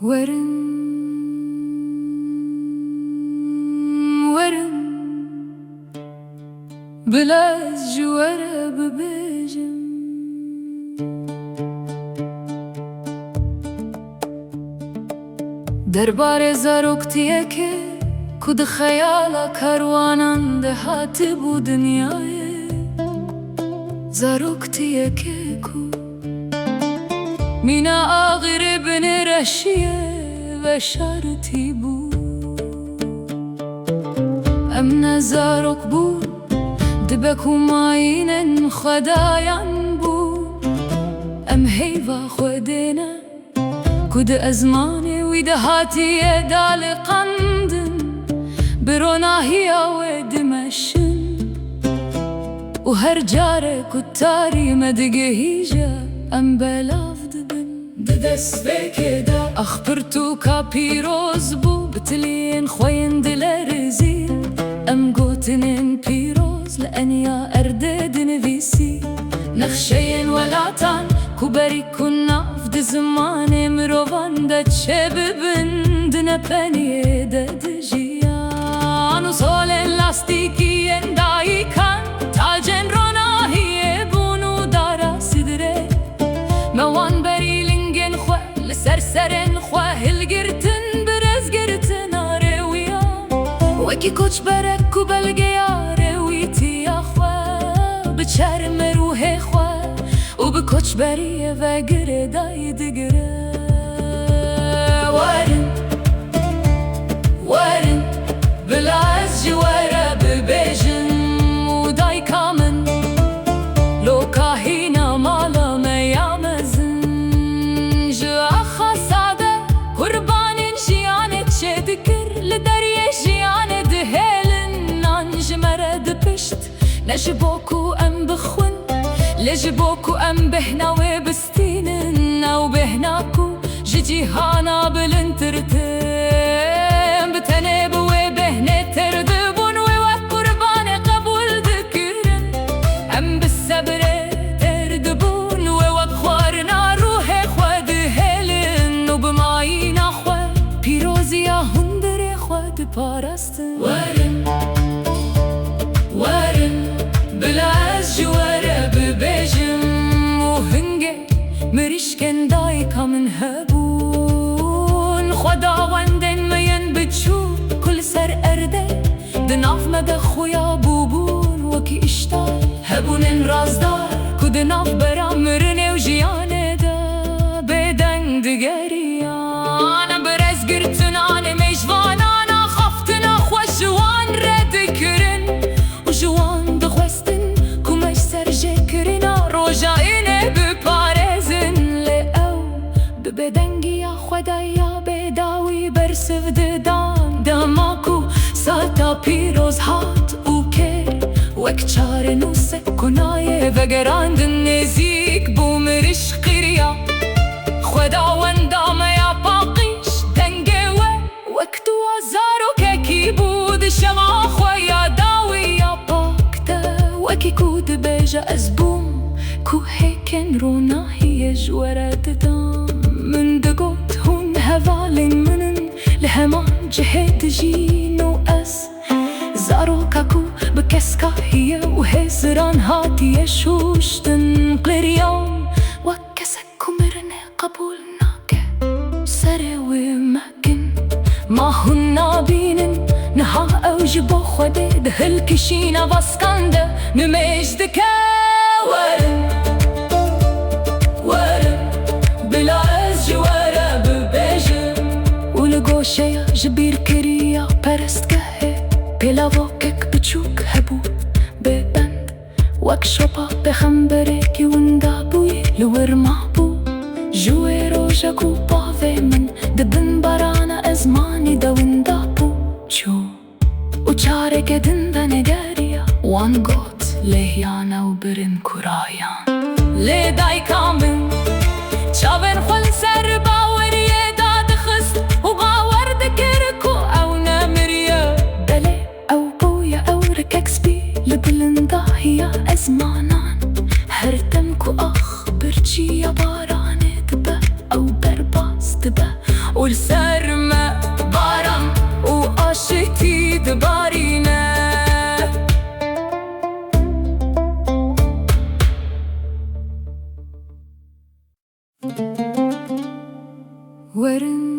ورم ورم بلاش جوارا ببيجم دربار زاروکتیه که کد خیالا کاروانان دهاتی بو دنیای زاروکتیه که کو مینا آغیر بن رشیه و شارتی بو امنا زاروک بو دبکو ماینن خدایان بو ام هیوا خودینا کد ازمانی ویده هاتی دال قندن بروناهیا و دمشن و هر جاره کتاری مدگهیجا ام بلاف دبن ددست بکدا اخبرتو کا پیروز بو بتلین خوین دلرزی ام گوتنین پیروز لانیا ارددن ویسی نخشین ولاتان کوبری کناف د زمان مروان د چه ببند نپنیه د جیان و سول لاستیکی اندایی کن تاجن روناهیه بونو دارا سدره موان بری لنگن خواه لسرسرن خواه هلگرتن برزگرتن آرویا وکی کچ برکو بلگیا رویتی خواه بچرم روح خواه و بکچ بریه و گره دای دگره ورن ورن بلا از جواره ببیجن و دای کامن لو کاهینا مالا میامزن جا خاصاده قربانین جیانه چه دکر لدریه جیانه دهیلن نانج مرد پشت نجبوکو ام بخون لجبوكو ام بهنا وبستينن او بهناكو جيهانا بالانترتم بتنب وبهنا تردبون وقربان قبول ذكرن ام بالصبر تردبون وقخوارنا روح خواد هلن وبماينا خواد بيروزيا هندر خواد باراستن ورن ورن بلاش جواره ببیجم و هنگه مریشکن دایکا من هبون خداوندن مین بچو کل سر ارده دناف مده خویا بوبون وکی اشتار هبونن رازدار که دناف برا مرنه و جیانه دا بدن دگریان برز گرتنان میجوانانا خفتنا خوشوان رد کرن و جوان دخوستن کمش سر جکرنا روژا اینه بپارزن لعو ببدنگی یا خدایا بداوی برسف ددان دماکو ساتا پیروز هات او کر وک چار نوسه کنایه وگراندن نزیک بومرش قریا خداوندام یا باقیش دنگه وک تو آزارو که کی بود شما خویا داوی یا وکی کود بیجا از بوم کو هیکن روناهی جواره ددام من دگوت هون هوالین منن لهمان جهد جینو از زارو کاکو بکسکا هیه و هزران هاتیه شوشتن قلیان و کسکو مرنه قبول ناکه سره و مکن ما هون نابینن نها اوج با خوده دهل کشینا واسکانده نمیجدکه ورن ورن بلا از جواره ببیجم و لگوشه جبیر کریا پرستگه پیلا وکک بچوک هبو ببند وک شپا بخمبره که وندا بوی لورما بو جوی روژا کو باوه من دبن بارانا ازمانی دا وندا بو چو و چاره که دنده نگریا وان گوت لیانا و برن کرایان لی دای کامن چاون خل سر باوریه داد خست و غاور دکرکو او نمریه دلی او بویا او رککس بی لبلندا هیا ازمانان هر دم کو اخ برچی یا بارانه دبه او برباز دبه والسرمة بارم وقشتي دبارينا ورن